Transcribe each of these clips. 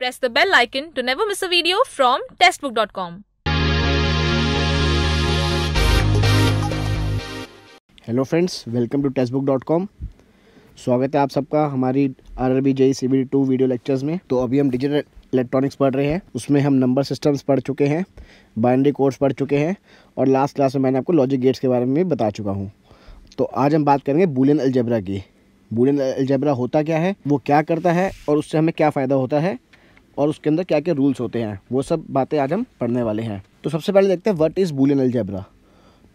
Press the bell icon to never miss a video from testbook.com. Hello friends, welcome to Testbook. स्वागत है आप सबका हमारी RRB JEE CBT 2 video lectures में। तो अभी हम डिजिटल इलेक्ट्रॉनिक्स पढ़ रहे हैं, उसमें हम नंबर सिस्टम्स पढ़ चुके हैं, बाइनरी कोड्स पढ़ चुके हैं और लास्ट क्लास में मैंने आपको लॉजिक गेट्स के बारे में बता चुका हूँ। तो आज हम बात करेंगे बूलियन अलजेब्रा की। बूलियन अलजेब्रा होता क्या है, वो क्या करता है और उससे हमें क्या फ़ायदा होता है और उसके अंदर क्या क्या रूल्स होते हैं, वो सब बातें आज हम पढ़ने वाले हैं। तो सबसे पहले देखते हैं व्हाट इज़ बूलियन अलजेब्रा।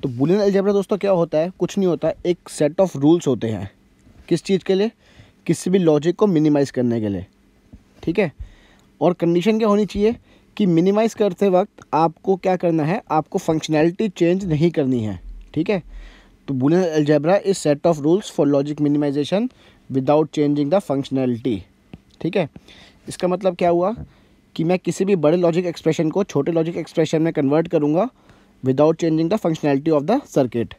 तो बूलियन अलजेब्रा दोस्तों क्या होता है, कुछ नहीं होता, एक सेट ऑफ रूल्स होते हैं। किस चीज़ के लिए? किसी भी लॉजिक को मिनिमाइज़ करने के लिए, ठीक है। और कंडीशन क्या होनी चाहिए कि मिनिमाइज़ करते वक्त आपको क्या करना है, आपको फंक्शनैलिटी चेंज नहीं करनी है, ठीक है। तो Boolean algebra is set of rules for logic minimization without changing the functionality, ठीक है। इसका मतलब क्या हुआ कि मैं किसी भी बड़े लॉजिक एक्सप्रेशन को छोटे लॉजिक एक्सप्रेशन में कन्वर्ट करूँगा without changing the functionality of the circuit.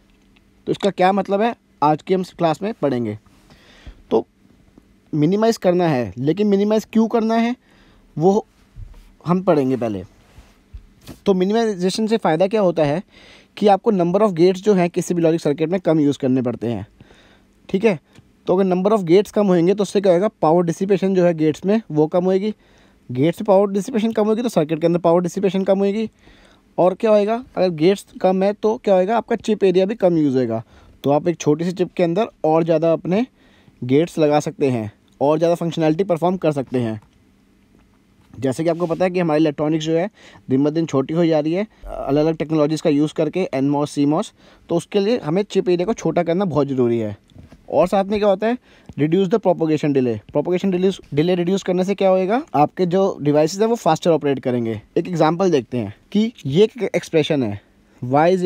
तो इसका क्या मतलब है, आज की हम क्लास में पढ़ेंगे। तो मिनिमाइज़ करना है, लेकिन मिनिमाइज़ क्यों करना है वो हम पढ़ेंगे पहले। तो मिनिमाइजेशन से फ़ायदा क्या होता है कि आपको नंबर ऑफ़ गेट्स जो हैं किसी भी लॉजिक सर्किट में कम यूज़ करने पड़ते हैं, ठीक है। तो अगर नंबर ऑफ़ गेट्स कम होंगे तो उससे क्या होगा, पावर डिसिपेशन जो है गेट्स में वो कम होएगी। गेट्स में पावर डिसिपेशन कम होगी तो सर्किट के अंदर पावर डिसिपेशन कम होएगी। और क्या होएगा, अगर गेट्स कम है तो क्या होएगा, आपका चिप एरिया भी कम यूज़ होएगा। तो आप एक छोटी सी चिप के अंदर और ज़्यादा अपने गेट्स लगा सकते हैं और ज़्यादा फंक्शनैलिटी परफॉर्म कर सकते हैं। जैसे कि आपको पता है कि हमारी इलेक्ट्रॉनिक्स जो है दिन ब दिन छोटी हो जा रही है, अलग अलग टेक्नोलॉजीज़ का यूज़ करके, NMOS CMOS। तो उसके लिए हमें चिप एरिया को छोटा करना बहुत ज़रूरी है। और साथ में क्या होता है, reduce the propagation delay. Propagation delay reduce करने से क्या होएगा, आपके जो डिवाइसेस हैं वो फास्टर ऑपरेट करेंगे। एक एग्जांपल देखते हैं कि ये एक एक्सप्रेशन है y =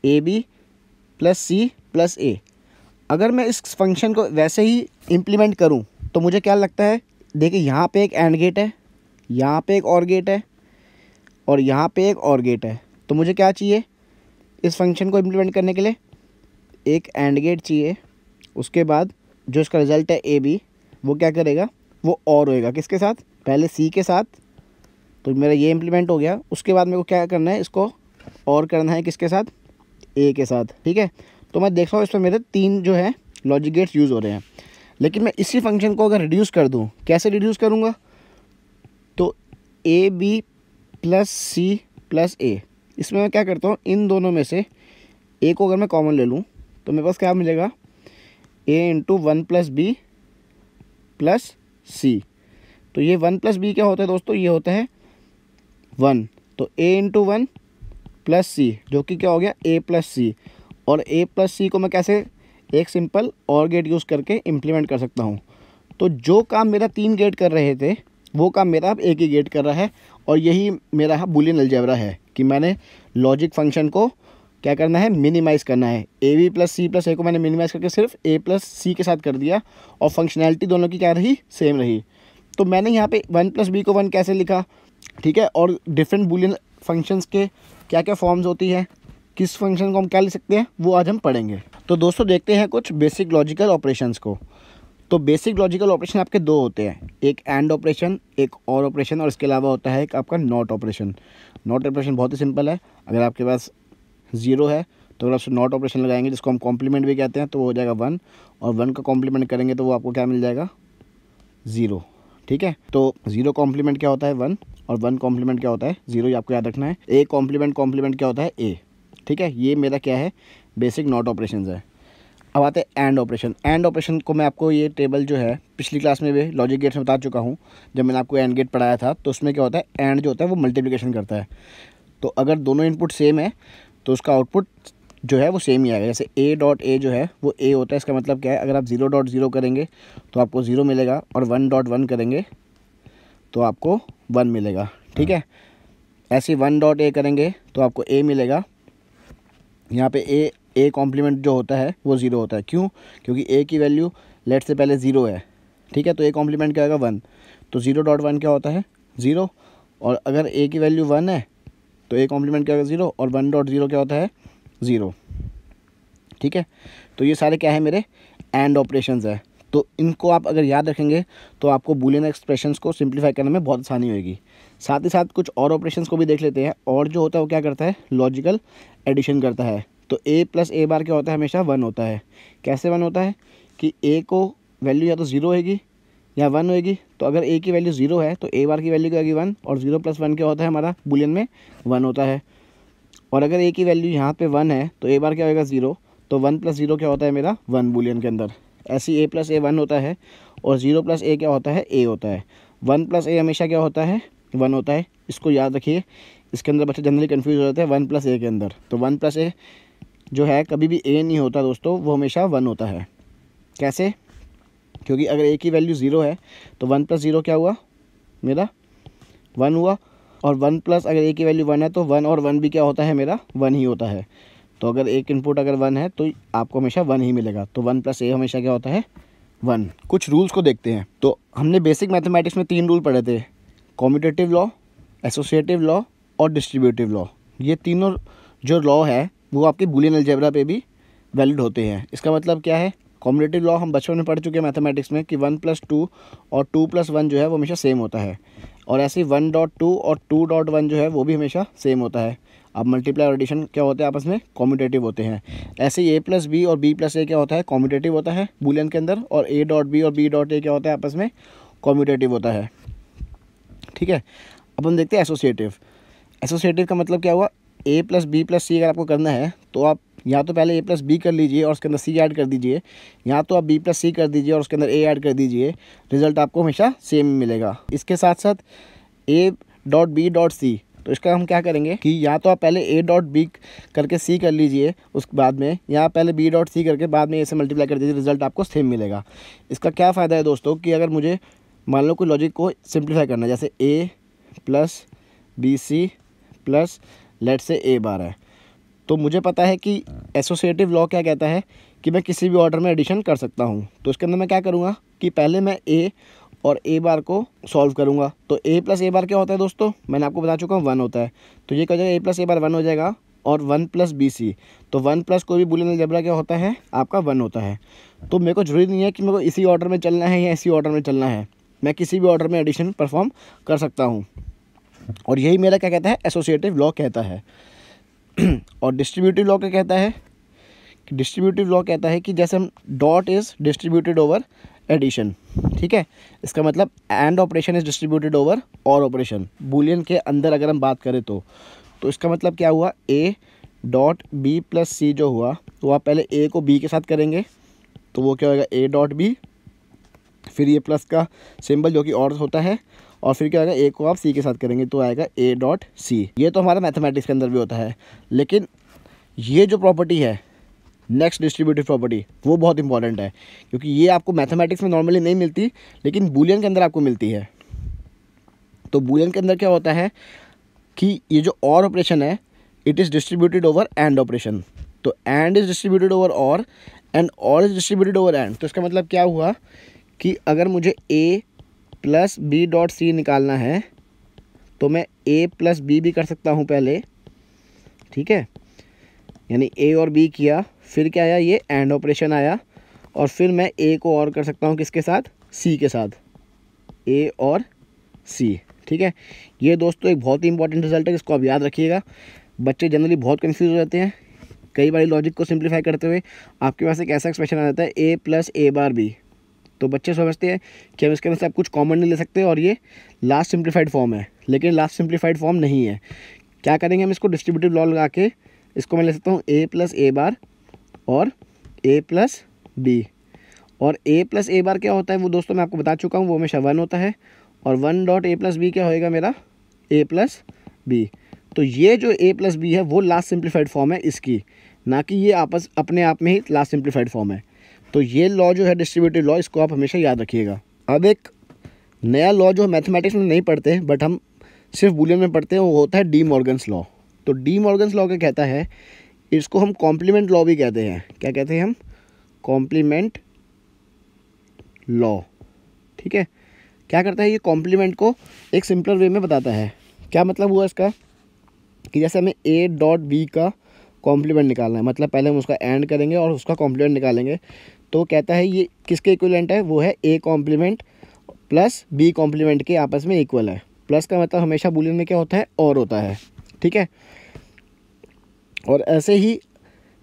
AB + C + A। अगर मैं इस फंक्शन को वैसे ही इम्प्लीमेंट करूं तो मुझे क्या लगता है, देखिए यहाँ पे एक एंड गेट है, यहाँ पे एक और गेट है और यहाँ पे एक और गेट है। तो मुझे क्या चाहिए इस फंक्शन को इम्प्लीमेंट करने के लिए, एक एंड गेट चाहिए। उसके बाद जो इसका रिज़ल्ट है AB, वो क्या करेगा, वो और होएगा किसके साथ, पहले C के साथ। तो मेरा ये इम्प्लीमेंट हो गया। उसके बाद मेरे को क्या करना है, इसको और करना है किसके साथ, A के साथ, ठीक है। तो मैं देख रहा हूँ इसमें मेरे 3 जो है लॉजिक गेट्स यूज़ हो रहे हैं। लेकिन मैं इसी फंक्शन को अगर रिड्यूस कर दूँ, कैसे रिड्यूस करूँगा, तो AB + C + A, इसमें मैं क्या करता हूँ, इन दोनों में से A को अगर मैं कॉमन ले लूँ तो मेरे पास क्या मिलेगा, A × 1 + B + C। तो ये 1 + B क्या होता है दोस्तों, ये होता है 1। तो A × 1 + C जो कि क्या हो गया, A + C। और A + C को मैं कैसे एक सिंपल और गेट यूज़ करके इम्प्लीमेंट कर सकता हूँ। तो जो काम मेरा 3 गेट कर रहे थे वो काम मेरा अब एक ही गेट कर रहा है। और यही मेरा बूलियन अलजेब्रा है कि मैंने लॉजिक फंक्शन को क्या करना है, मिनिमाइज़ करना है। AB + C + A को मैंने मिनिमाइज़ करके सिर्फ A + C के साथ कर दिया और फंक्शनैलिटी दोनों की क्या रही, सेम रही। तो मैंने यहाँ पे 1 + B को 1 कैसे लिखा, ठीक है। और डिफरेंट बूलियन फंक्शंस के क्या क्या फॉर्म्स होती है, किस फंक्शन को हम क्या लिख सकते हैं, वो आज हम पढ़ेंगे। तो दोस्तों देखते हैं कुछ बेसिक लॉजिकल ऑपरेशंस को। तो बेसिक लॉजिकल ऑपरेशन आपके 2 होते हैं, एक एंड ऑपरेशन, एक और ऑपरेशन, और इसके अलावा होता है एक आपका नॉट ऑपरेशन। नॉट ऑपरेशन बहुत ही सिंपल है। अगर आपके पास 0 है तो अगर आप नॉट ऑपरेशन लगाएंगे, जिसको हम कॉम्प्लीमेंट भी कहते हैं, तो वो हो जाएगा 1। और 1 का कॉम्प्लीमेंट करेंगे तो वो आपको क्या मिल जाएगा, 0, ठीक है। तो 0 कॉम्प्लीमेंट क्या होता है, 1, और 1 कॉम्प्लीमेंट क्या होता है, 0। ये आपको याद रखना है। A कॉम्प्लीमेंट क्या होता है, A, ठीक है। ये मेरा क्या है, बेसिक नॉट ऑपरेशन है। अब आते हैं एंड ऑपरेशन। एंड ऑपरेशन को मैं आपको ये टेबल जो है पिछली क्लास में भी लॉजिक गेट्स में बता चुका हूँ। जब मैंने आपको एंड गेट पढ़ाया था तो उसमें क्या होता है, एंड जो होता है वो मल्टीप्लिकेशन करता है। तो अगर दोनों इनपुट सेम है तो उसका आउटपुट जो है वो सेम ही आएगा। जैसे A.A जो है वो A होता है, इसका मतलब क्या है, अगर आप 0.0 करेंगे तो आपको 0 मिलेगा और 1.1 करेंगे तो आपको 1 मिलेगा, ठीक है। ऐसे 1.A करेंगे तो आपको A मिलेगा। यहाँ पे A कॉम्प्लीमेंट जो होता है वो 0 होता है। क्यों? क्योंकि A की वैल्यू लेट से पहले 0 है, ठीक है। तो A कॉम्प्लीमेंट क्या होगा, 1। तो 0.1 क्या होता है, 0। और अगर A की वैल्यू 1 है तो A कॉम्प्लीमेंट क्या होगा, 0। और 1.0 क्या होता है, 0, ठीक है। तो ये सारे क्या है, मेरे एंड ऑपरेशंस है। तो इनको आप अगर याद रखेंगे तो आपको बूलियन एक्सप्रेशंस को सिंप्लीफाई करने में बहुत आसानी होगी। साथ ही साथ कुछ और ऑपरेशंस को भी देख लेते हैं। और जो होता है वो क्या करता है, लॉजिकल एडिशन करता है। तो a प्लस ए बार क्या होता है, हमेशा 1 होता है। कैसे 1 होता है कि a को वैल्यू या तो 0 होगी या 1 होगी। तो अगर a की वैल्यू 0 है तो a बार की वैल्यू क्या होगी 1, और 0 + 1 क्या होता है हमारा बूलियन में 1 होता है। और अगर a की वैल्यू यहाँ पे 1 है तो a बार क्या होगा 0, तो 1 + 0 क्या होता है मेरा 1 बूलियन के अंदर। ऐसे ही a + a 1 होता है और 0 + a क्या होता है a होता है। 1 + a हमेशा क्या होता है 1 होता है। इसको याद रखिए, इसके अंदर बच्चे जनरली कन्फ्यूज हो जाते हैं 1 + a के अंदर। तो 1 + a जो है कभी भी a नहीं होता दोस्तों, वो हमेशा 1 होता है। कैसे, क्योंकि अगर a की वैल्यू 0 है तो 1 + 0 क्या हुआ मेरा 1 हुआ, और 1 प्लस अगर a की वैल्यू 1 है तो 1 और 1 भी क्या होता है मेरा 1 ही होता है। तो अगर एक इनपुट अगर 1 है तो आपको हमेशा 1 ही मिलेगा। तो 1 + a हमेशा क्या होता है 1। कुछ रूल्स को देखते हैं। तो हमने बेसिक मैथमेटिक्स में 3 रूल पढ़े थे, कॉम्यूटेटिव लॉ, एसोसिएटिव लॉ और डिस्ट्रीब्यूटिव लॉ। ये तीनों जो लॉ है वो आपके बूलियन अलजेब्रा पे भी वैलिड होते हैं। इसका मतलब क्या है, कॉम्यूटेटिव लॉ हम बचपन में पढ़ चुके हैं मैथमेटिक्स में कि 1 + 2 और 2 + 1 जो है वो हमेशा सेम होता है। और ऐसे ही 1.2 और 2.1 जो है वो भी हमेशा सेम होता है। अब मल्टीप्लाई और एडिशन क्या होते हैं आपस में कॉम्यूटेटिव होते हैं। ऐसे ही a + b और b + a क्या होता है कॉम्यूटेटिव होता है बूलियन के अंदर, और a.b और b.a क्या होता है आपस में कॉम्यूटेटिव होता है। ठीक है, अब हम देखते हैं एसोसिएटिव। एसोसिएटिव का मतलब क्या हुआ, a + b + c अगर आपको करना है तो आप या तो पहले a + b कर लीजिए और उसके अंदर c ऐड कर दीजिए, या तो आप b + c कर दीजिए और उसके अंदर a ऐड कर दीजिए। रिजल्ट आपको हमेशा सेम मिलेगा। इसके साथ साथ a.b.c, तो इसका हम क्या करेंगे कि या तो आप पहले a.b करके c कर लीजिए उसके बाद में, या पहले b.c करके बाद में a से मल्टीप्लाई कर दीजिए, रिजल्ट आपको सेम मिलेगा। इसका क्या फ़ायदा है दोस्तों कि अगर मुझे मान लो कोई लॉजिक को सिंप्लीफाई करना है, जैसे a + bc + लेट से a बार है, तो मुझे पता है कि एसोसिएटिव लॉ क्या कहता है कि मैं किसी भी ऑर्डर में एडिशन कर सकता हूँ। तो इसके अंदर मैं क्या करूँगा कि पहले मैं a और a बार को सॉल्व करूँगा। तो a + a बार क्या होता है दोस्तों, मैंने आपको बता चुका हूँ 1 होता है। तो ये क्या हो जाएगा, a + a बार 1 हो जाएगा, और 1 + bc, तो 1 प्लस कोई भी बूलियन अलजेब्रा क्या होता है आपका 1 होता है। तो मेरे को जरूरी नहीं है कि मेरे को इसी ऑर्डर में चलना है या इसी ऑर्डर में चलना है, मैं किसी भी ऑर्डर में एडिशन परफॉर्म कर सकता हूँ। और यही मेरा क्या कहता है एसोसिएटिव लॉ कहता है। और डिस्ट्रीब्यूटिव लॉ क्या कहता है, डिस्ट्रीब्यूटिव लॉ कहता है कि जैसे हम dot is distributed over addition. ठीक है, इसका मतलब and operation is distributed over or operation Boolean के अंदर अगर हम बात करें तो इसका मतलब क्या हुआ, a.b + c जो हुआ तो आप पहले a को b के साथ करेंगे तो वो क्या होगा a.b, फिर ये प्लस का सिंबल जो कि और होता है, और फिर क्या होगा a को आप c के साथ करेंगे तो आएगा a.c। ये तो हमारा मैथमेटिक्स के अंदर भी होता है। लेकिन ये जो प्रॉपर्टी है नेक्स्ट डिस्ट्रीब्यूटिव प्रॉपर्टी वो बहुत इंपॉर्टेंट है, क्योंकि ये आपको मैथमेटिक्स में नॉर्मली नहीं मिलती लेकिन बूलियन के अंदर आपको मिलती है। तो बूलियन के अंदर क्या होता है कि ये जो और ऑपरेशन है it is distributed over and operation. तो एंड इज़ डिस्ट्रीब्यूटेड ओवर और, एंड और इज़ डिस्ट्रीब्यूटेड ओवर एंड। तो इसका मतलब क्या हुआ कि अगर मुझे a + b.c निकालना है तो मैं a + b भी कर सकता हूँ पहले। ठीक है, यानी a और b किया, फिर क्या आया ये एंड ऑपरेशन आया, और फिर मैं a को और कर सकता हूँ किसके साथ, c के साथ, a और c। ठीक है, ये दोस्तों एक बहुत ही इंपॉर्टेंट रिजल्ट है, इसको आप याद रखिएगा। बच्चे जनरली बहुत कंफ्यूज हो जाते हैं, कई बार लॉजिक को सिंप्लीफाई करते हुए आपके पास एक ऐसा एक्सप्रेशन आ जाता है a + a बार b, तो बच्चे समझते हैं कि हम इसके अंदर से आप कुछ कॉमन नहीं ले सकते और ये लास्ट सिंप्लीफाइड फॉर्म है, लेकिन लास्ट सिंप्लीफाइड फॉर्म नहीं है। क्या करेंगे हम इसको डिस्ट्रीब्यूटिव लॉ लगा के इसको मैं ले सकता हूँ a + a बार और a + b, और a + a बार क्या होता है वो दोस्तों मैं आपको बता चुका हूँ, वो हमेशा 1 होता है, और 1.a + b क्या होएगा मेरा a + b। तो ये जो a + b है वो लास्ट सिंप्लीफाइड फॉर्म है इसकी, ना कि ये आपस अपने आप में ही लास्ट सिंप्लीफाइड फॉर्म है। तो ये लॉ जो है डिस्ट्रीब्यूटिव लॉ, इसको आप हमेशा याद रखिएगा। अब एक नया लॉ जो मैथमेटिक्स में नहीं पढ़ते बट हम सिर्फ बूलियन में पढ़ते हैं, वो होता है डी मॉर्गन्स लॉ। तो डी मॉर्गन्स लॉ क्या कहता है, इसको हम कॉम्प्लीमेंट लॉ भी कहते हैं। क्या कहते हैं हम, कॉम्प्लीमेंट लॉ। ठीक है, क्या करता है ये कॉम्प्लीमेंट को एक सिंपलर वे में बताता है। क्या मतलब हुआ इसका कि जैसे हमें a.b का कॉम्प्लीमेंट निकालना है, मतलब पहले हम उसका एंड करेंगे और उसका कॉम्प्लीमेंट निकालेंगे। तो कहता है ये किसके इक्विवेलेंट है, वो है A complement plus B complement के आपस में इक्वल है। प्लस का मतलब हमेशा बूलियन में क्या होता है, और होता है, ठीक है। और ऐसे ही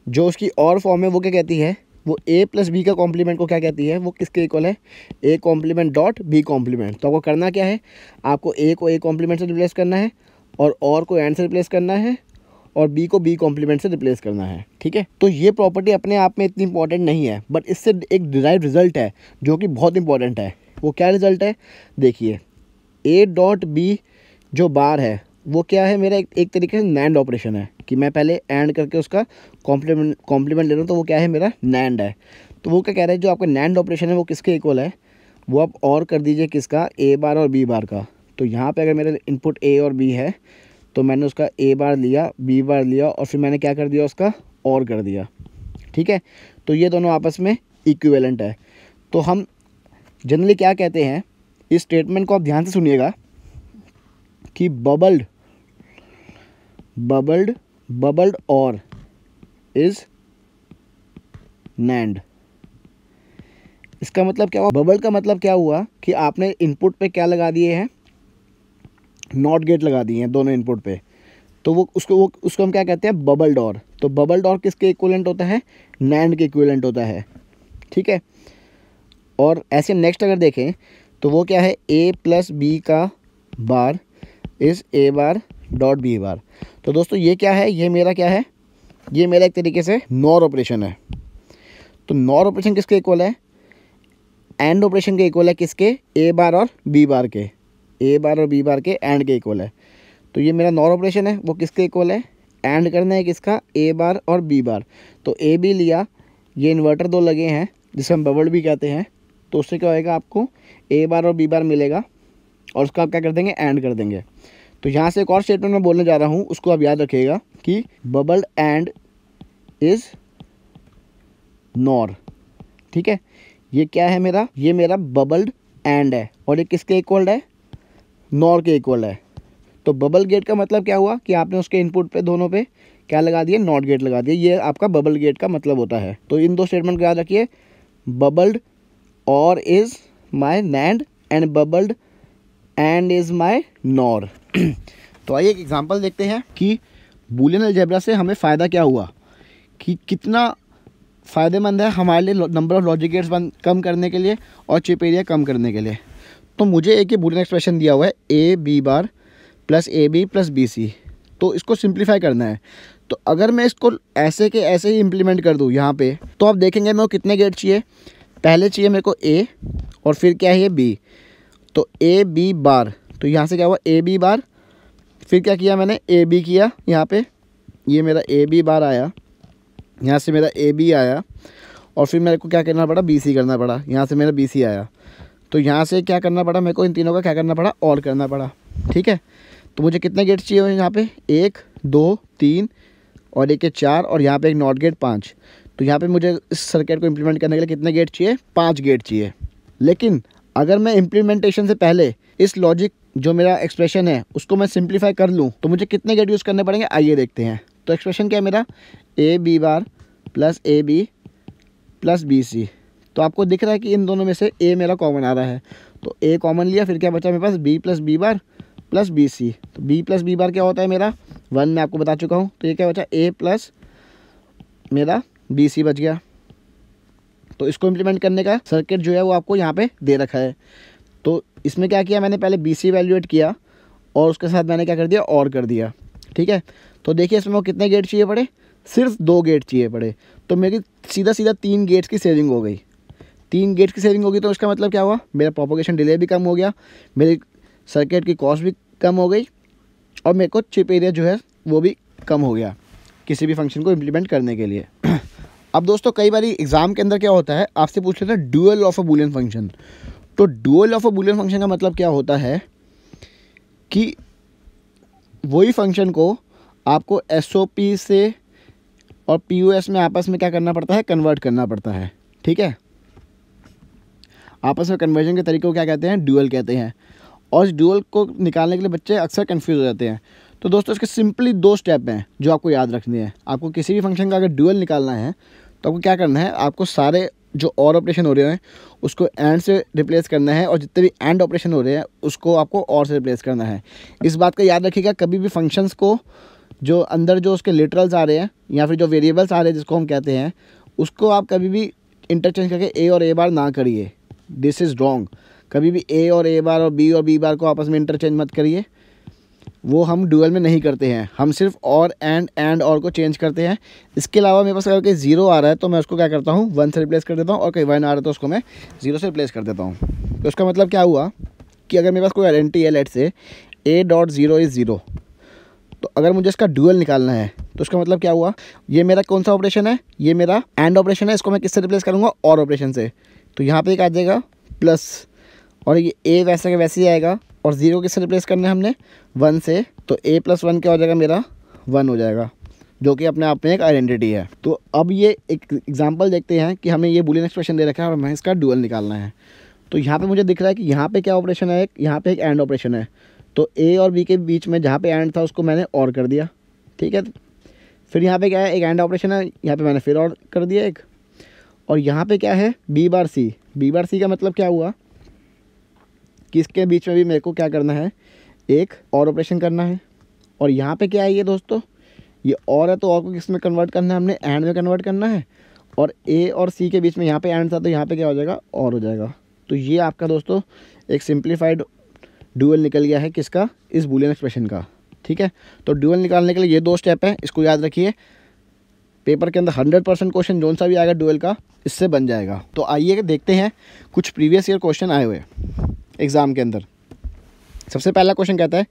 जो उसकी और फॉर्म है वो क्या कहती है, वो ए प्लस बी का कॉम्प्लीमेंट को क्या कहती है, वो किसके इक्वल है, A complement dot B complement. तो आपको करना क्या है, आपको ए को ए कॉम्प्लीमेंट से रिप्लेस करना है, और को एंड से रिप्लेस करना है, और बी को बी कॉम्प्लीमेंट से रिप्लेस करना है, ठीक है। तो ये प्रॉपर्टी अपने आप में इतनी इंपॉर्टेंट नहीं है, बट इससे एक डिराइव रिजल्ट है जो कि बहुत इंपॉर्टेंट है। वो क्या रिजल्ट है, देखिए ए डॉट बी जो बार है वो क्या है, मेरा एक तरीके से नैंड ऑपरेशन है कि मैं पहले एंड करके उसका कॉम्प्लीमेंट ले रहा हूँ, तो वो क्या है, मेरा नैंड है। तो वो क्या कह रहा है, जो आपका नैंड ऑपरेशन है वो किसके इक्वल है, वो आप और कर दीजिए किसका, ए बार और बी बार का। तो यहाँ पे अगर मेरा इनपुट ए और बी है तो मैंने उसका ए बार लिया, बी बार लिया, और फिर मैंने क्या कर दिया, उसका और कर दिया, ठीक है। तो ये दोनों आपस में इक्विवेलेंट है। तो हम जनरली क्या कहते हैं, इस स्टेटमेंट को आप ध्यान से सुनिएगा कि बबल्ड और इज नैंड। इसका मतलब क्या हुआ, बबल का मतलब क्या हुआ कि आपने इनपुट पे क्या लगा दिए हैं, नॉट गेट लगा दिए हैं दोनों इनपुट पे। तो वो उसको हम क्या कहते हैं, बबल्ड और। तो बबल्ड और किसके इक्विवेलेंट होता है, नैंड के इक्विवेलेंट होता है, ठीक है। और ऐसे नेक्स्ट अगर देखें तो वो क्या है, ए प्लस बी का bar is A bar dot B bar. तो दोस्तों ये क्या है, ये मेरा क्या है, ये मेरा एक तरीके से नॉर ऑपरेशन है। तो नॉर ऑपरेशन किसके इक्वल है, एंड ऑपरेशन के इक्वल है, किसके, ए बार और बी बार के, ए बार और बी बार के एंड के इक्वल है। तो ये मेरा नॉर ऑपरेशन है, वो किसके इक्वल है, एंड करना है किसका, ए बार और बी बार। तो ए बी लिया, ये इन्वर्टर दो लगे हैं जिसे हम बबल भी कहते हैं, तो उससे क्या होएगा, आपको ए बार और बी बार मिलेगा, और उसका आप क्या कर देंगे, एंड कर देंगे। तो यहाँ से एक और स्टेटमेंट मैं बोलने जा रहा हूँ, उसको आप याद रखिएगा कि बबल्ड एंड इज नॉर, ठीक है। ये क्या है मेरा, ये मेरा बबल्ड एंड है, और ये किसके इक्वल है, नॉर के इक्वल है। तो बबल गेट का मतलब क्या हुआ कि आपने उसके इनपुट पे दोनों पे क्या लगा दिए, नॉट गेट लगा दिए। ये आपका बबल गेट का मतलब होता है। तो इन दो स्टेटमेंट को याद रखिए, बबल्ड और is my NAND and bubbled and is my nor. तो आइए एक एग्जांपल देखते हैं कि बूलियन अलजेब्रा से हमें फ़ायदा क्या हुआ, कि कितना फ़ायदेमंद है हमारे लिए नंबर ऑफ़ लॉजिक गेट्स कम करने के लिए और चिप एरिया कम करने के लिए। तो मुझे एक ये बूलियन एक्सप्रेशन दिया हुआ है, A B bar plus A B plus B C. तो इसको सिंप्लीफाई करना है। तो अगर मैं इसको ऐसे के ऐसे ही इम्प्लीमेंट कर दूँ यहाँ पे, तो आप देखेंगे मेरे को कितने गेट चाहिए, पहले चाहिए मेरे को ए, और फिर क्या है ये बी। तो ए बी बार, तो यहाँ से क्या हुआ, ए बी बार, फिर क्या किया मैंने, ए बी किया यहाँ पे, ये मेरा ए बी बार आया, यहाँ से मेरा ए बी आया, और फिर मेरे को क्या करना पड़ा, बी सी करना पड़ा, यहाँ से मेरा बी सी आया। तो यहाँ से क्या करना पड़ा मेरे को, इन तीनों का क्या करना पड़ा, और करना पड़ा, ठीक है। तो मुझे कितने गेट चाहिए यहाँ पे, 1 2 3 और एक 4, और यहाँ पे एक नॉट गेट 5। तो यहाँ पे मुझे इस सर्किट को इम्प्लीमेंट करने के लिए कितने गेट चाहिए, 5 गेट चाहिए। लेकिन अगर मैं इम्प्लीमेंटेशन से पहले इस लॉजिक जो मेरा एक्सप्रेशन है उसको मैं सिंप्लीफाई कर लूँ, तो मुझे कितने गेट यूज़ करने पड़ेंगे, आइए देखते हैं। तो एक्सप्रेशन क्या है मेरा, A B bar plus A B plus B C. तो आपको दिख रहा है कि इन दोनों में से ए मेरा कॉमन आ रहा है, तो ए कॉमन लिया, फिर क्या बचा मेरे पास, B plus B bar plus B C. तो बी प्लस बी बार क्या होता है मेरा 1, मैं आपको बता चुका हूँ। तो ये क्या बचा, ए प्लस मेरा बी सी बच गया। तो इसको इम्प्लीमेंट करने का सर्किट जो है वो आपको यहाँ पे दे रखा है। तो इसमें क्या किया मैंने, पहले बी सी वैल्यूएट किया, और उसके साथ मैंने क्या कर दिया, और कर दिया, ठीक है। तो देखिए इसमें वो कितने गेट चाहिए पड़े, सिर्फ 2 गेट चाहिए पड़े। तो मेरी सीधा 3 गेट्स की सेविंग हो गई। 3 गेट्स की सेविंग होगी तो इसका मतलब क्या हुआ, मेरा प्रोपोगेशन डिले भी कम हो गया, मेरी सर्किट की कॉस्ट भी कम हो गई, और मेरे को चिप एरिया जो है वो भी कम हो गया किसी भी फंक्शन को इम्प्लीमेंट करने के लिए। अब दोस्तों कई बार एग्ज़ाम के अंदर क्या होता है, आपसे पूछ लेते हैं dual of a Boolean function. तो dual of a Boolean function का मतलब क्या होता है कि वही फंक्शन को आपको एसओपी से और पीओएस में आपस में क्या करना पड़ता है, कन्वर्ट करना पड़ता है, ठीक है। आपस में कन्वर्जन के तरीके को क्या कहते हैं, ड्यूअल कहते हैं। और इस ड्यूअल को निकालने के लिए बच्चे अक्सर कंफ्यूज हो जाते हैं। तो दोस्तों इसके सिंपली 2 स्टेप हैं जो आपको याद रखने हैं। आपको किसी भी फंक्शन का अगर ड्यूअल निकालना है तो आपको क्या करना है, आपको सारे जो और ऑपरेशन हो रहे हैं उसको एंड से रिप्लेस करना है, और जितने भी एंड ऑपरेशन हो रहे हैं उसको आपको और से रिप्लेस करना है। इस बात का याद रखिएगा, कभी भी फंक्शंस को जो अंदर जो उसके लिटरल्स आ रहे हैं या फिर जो वेरिएबल्स आ रहे हैं जिसको हम कहते हैं, उसको आप कभी भी इंटरचेंज करके ए और ए बार ना करिए। This is wrong. कभी भी ए और ए बार और बी बार को आपस में इंटरचेंज मत करिए, वो हम डुअल में नहीं करते हैं। हम सिर्फ और एंड और को चेंज करते हैं। इसके अलावा मेरे पास अगर कहीं 0 आ रहा है तो मैं उसको क्या करता हूँ 1 से रिप्लेस कर देता हूँ, और कहीं 1 आ रहा है तो उसको मैं 0 से रिप्लेस कर देता हूँ। तो उसका मतलब क्या हुआ कि अगर मेरे पास कोई आइडेंटिटी है, लेट से a.0 इज़ 0, तो अगर मुझे इसका डुअल निकालना है तो उसका मतलब क्या हुआ, ये मेरा कौन सा ऑपरेशन है, ये मेरा एंड ऑपरेशन है। इसको मैं किससे रिप्लेस करूँगा, और ऑपरेशन से। तो यहाँ पे एक आ जाएगा प्लस, और ये ए वैसे का वैसे ही आएगा, और 0 किससे रिप्लेस करना है हमने 1 से। तो a + 1 क्या हो जाएगा, मेरा 1 हो जाएगा, जो कि अपने आप में एक आइडेंटिटी है। तो अब ये एक एग्जांपल देखते हैं कि हमें ये बूलियन एक्सप्रेशन दे रखा है और हमें इसका डुअल निकालना है। तो यहाँ पे मुझे दिख रहा है कि यहाँ पे क्या ऑपरेशन है, यहाँ पे एक एंड ऑपरेशन है। तो a और b के बीच में जहाँ पे एंड था उसको मैंने और कर दिया, ठीक है। फिर यहाँ पे क्या है, एक एंड ऑपरेशन है, यहाँ पे मैंने फिर और कर दिया एक। और यहाँ पे क्या है, b बार c का मतलब क्या हुआ कि इसके बीच में भी मेरे को क्या करना है, एक और ऑपरेशन करना है। और यहाँ पे क्या है ये दोस्तों, ये और है तो और को किस में कन्वर्ट करना है, हमने एंड में कन्वर्ट करना है। और a और c के बीच में यहाँ पे एंड था तो यहाँ पे क्या हो जाएगा, और हो जाएगा। तो ये आपका दोस्तों एक सिंप्लीफाइड डुअल निकल गया है किसका, इस बूलियन एक्सप्रेशन का, ठीक है। तो डुअल निकालने के लिए ये 2 स्टेप हैं, इसको याद रखिए। पेपर के अंदर 100% क्वेश्चन जोन सा भी आएगा डुअल का, इससे बन जाएगा। तो आइए देखते हैं कुछ प्रीवियस ईयर क्वेश्चन आए हुए एग्ज़ाम के अंदर। सबसे पहला क्वेश्चन कहता है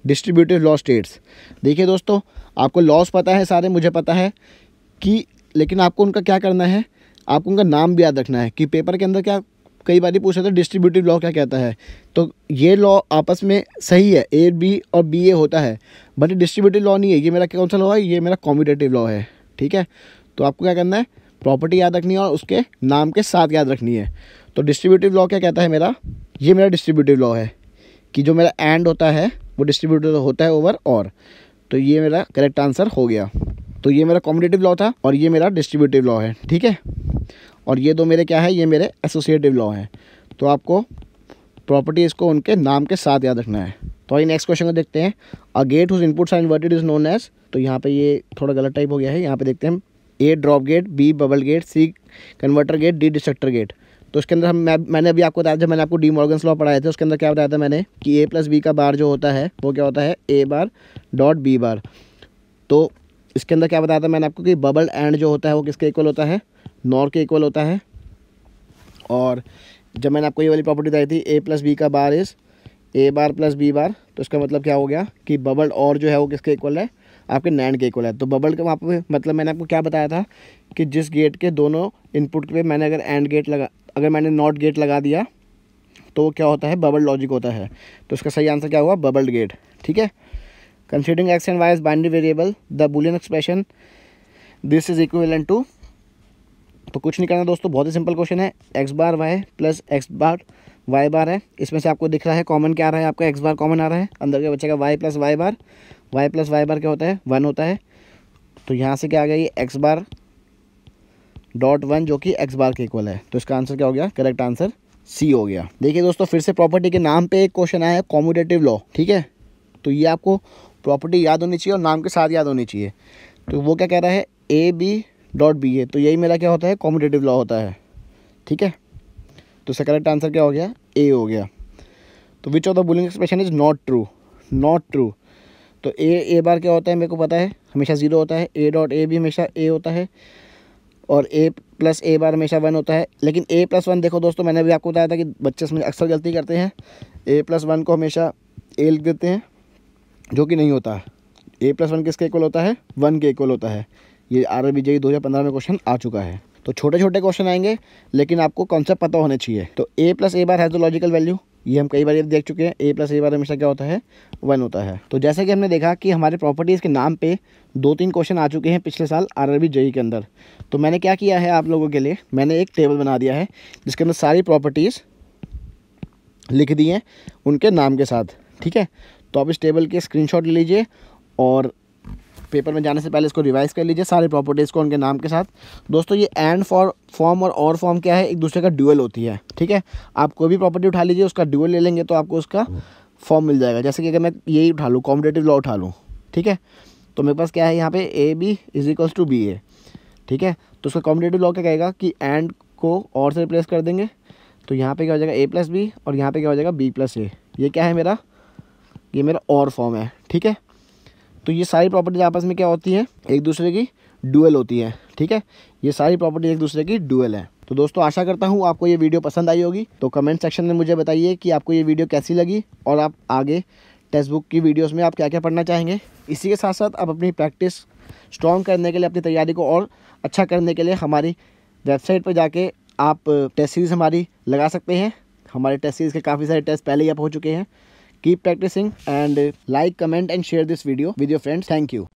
डिस्ट्रीब्यूटिव लॉ स्टेट्स। देखिए दोस्तों, आपको लॉस पता है सारे, मुझे पता है कि, लेकिन आपको उनका क्या करना है, आपको उनका नाम भी याद रखना है कि पेपर के अंदर क्या कई बार पूछ रहे थे डिस्ट्रीब्यूटिव लॉ क्या कहता है। तो ये लॉ आपस में सही है, ए बी और बी ए होता है, बट डिस्ट्रीब्यूटिव लॉ नहीं है। ये मेरा कौन सा लॉ है, ये मेरा कॉम्यूटेटिव लॉ है, ठीक है। तो आपको क्या करना है, प्रॉपर्टी याद रखनी है और उसके नाम के साथ याद रखनी है। तो डिस्ट्रीब्यूटिव लॉ क्या कहता है मेरा, ये मेरा डिस्ट्रीब्यूटिव लॉ है कि जो मेरा एंड होता है वो डिस्ट्रीब्यूटिव होता है ओवर और। तो ये मेरा करेक्ट आंसर हो गया। तो ये मेरा कॉम्यूटेटिव लॉ था और ये मेरा डिस्ट्रीब्यूटिव लॉ है, ठीक है। और ये दो मेरे क्या है, ये मेरे एसोसिएटिव लॉ हैं। तो आपको प्रॉपर्टी इसको उनके नाम के साथ याद रखना है। तो आइए नेक्स्ट क्वेश्चन को देखते हैं। A gate whose inputs are inverted is known as. तो यहाँ पे ये थोड़ा गलत टाइप हो गया है, यहाँ पे देखते हैं हम A drop gate, B bubble gate, C converter gate, D destructor gate. तो उसके अंदर मैंने अभी आपको बताया, जब मैंने आपको डी मॉर्गन्स लॉ पढ़ाए थे उसके अंदर क्या बताया था मैंने कि ए प्लस बी का बार जो होता है वो क्या होता है, ए बार डॉट बी बार। तो इसके अंदर क्या बताया था मैंने आपको कि बबल एंड जो होता है वो किसके इक्वल होता है, नॉर के इक्वल होता है। और जब मैंने आपको ये वाली प्रॉपर्टी बताई थी ए प्लस बी का bar is A bar plus B bar, तो इसका मतलब क्या हो गया कि बबल और जो है वो किसके इक्वल है, आपके नैंड के इक्वल है। तो बबल का वहाँ पे मतलब मैंने आपको क्या बताया था कि जिस गेट के दोनों इनपुट पे मैंने अगर एंड गेट लगा, अगर मैंने नॉट गेट लगा दिया तो क्या होता है, बबल लॉजिक होता है। तो इसका सही आंसर क्या हुआ, बबल्ड गेट, ठीक है। Considering X and Y as binary variable the Boolean expression this is equivalent to. तो कुछ नहीं करना दोस्तों, बहुत ही सिंपल क्वेश्चन है। X bar Y plus X bar Y bar है, इसमें से आपको दिख रहा है कॉमन क्या आ रहा है, आपका एक्स बार कॉमन आ रहा है, अंदर के बच्चे का वाई प्लस वाई बार क्या होता है, 1 होता है। तो यहाँ से क्या आ गया, ये एक्स बार डॉट 1 जो कि एक्स बार के इक्वल है। तो इसका आंसर क्या हो गया, करेक्ट आंसर सी हो गया। देखिए दोस्तों, फिर से प्रॉपर्टी के नाम पे एक क्वेश्चन आया है, कॉम्यूटेटिव लॉ, ठीक है। तो ये आपको प्रॉपर्टी याद होनी चाहिए और नाम के साथ याद होनी चाहिए। तो वो क्या कह रहा है, ए बी डॉट बी ए, तो यही मेरा क्या होता है, कॉम्यूटेटिव लॉ होता है, ठीक है। तो इसका करेक्ट आंसर क्या हो गया, ए हो गया। तो which of the Boolean expression is not true. तो ए बार क्या होता है मेरे को पता है, हमेशा 0 होता है। ए डॉट ए भी हमेशा ए होता है और ए प्लस ए बार हमेशा 1 होता है। लेकिन ए प्लस 1 देखो दोस्तों, मैंने अभी आपको बताया था कि बच्चे इसमें अक्सर गलती करते हैं, ए प्लस 1 को हमेशा ए लिख देते हैं, जो कि नहीं होता। ए प्लस 1 किसके इक्वल होता है, 1 के इक्वल होता है। ये RRB JEE 2015 में क्वेश्चन आ चुका है। तो छोटे छोटे क्वेश्चन आएंगे लेकिन आपको कॉन्सेप्ट पता होने चाहिए। तो A plus A bar has the logical value, ये हम कई बार देख चुके हैं। ए प्लस ए बार हमेशा क्या होता है, 1 होता है। तो जैसे कि हमने देखा कि हमारे प्रॉपर्टीज़ के नाम पे 2-3 क्वेश्चन आ चुके हैं पिछले साल RRB JEE के अंदर। तो मैंने क्या किया है आप लोगों के लिए, मैंने एक टेबल बना दिया है जिसके अंदर सारी प्रॉपर्टीज़ लिख दी हैं उनके नाम के साथ, ठीक है। तो आप इस टेबल के स्क्रीनशॉट ले लीजिए और पेपर में जाने से पहले इसको रिवाइज कर लीजिए सारे प्रॉपर्टीज़ को उनके नाम के साथ। दोस्तों ये एंड फॉर्म और फॉर्म क्या है, एक दूसरे का ड्यूअल होती है। ठीक है, आप कोई भी प्रॉपर्टी उठा लीजिए, उसका ड्यूअल ले लेंगे तो आपको उसका फॉर्म मिल जाएगा। जैसे कि अगर मैं यही उठा लूँ, कॉम्पिटेटिव लॉ उठा लूँ, ठीक है, तो मेरे पास क्या है यहाँ पे AB = BA। ठीक है, तो उसका कॉम्पिटेटिव लॉ क्या कहेगा कि एंड को और से रिप्लेस कर देंगे, तो यहाँ पे क्या हो जाएगा A + B और यहाँ पे क्या हो जाएगा B + A। ये क्या है मेरा, ये मेरा और फॉर्म है। ठीक है, तो ये सारी प्रॉपर्टीज आपस में क्या होती हैं, एक दूसरे की ड्यूअल होती है। ठीक है, ये सारी प्रॉपर्टी एक दूसरे की ड्यूअल है। तो दोस्तों आशा करता हूँ आपको ये वीडियो पसंद आई होगी। तो कमेंट सेक्शन में मुझे बताइए कि आपको ये वीडियो कैसी लगी और आप आगे टेक्स्ट बुक की वीडियोस में आप क्या क्या पढ़ना चाहेंगे। इसी के साथ साथ आप अपनी प्रैक्टिस स्ट्रॉन्ग करने के लिए, अपनी तैयारी को और अच्छा करने के लिए हमारी वेबसाइट पर जाके आप टेस्ट सीरीज़ हमारी लगा सकते हैं। हमारे टेस्ट सीरीज़ के काफ़ी सारे टेस्ट पहले ही आप हो चुके हैं। Keep practising and like, comment and share this video with your friends. Thank you.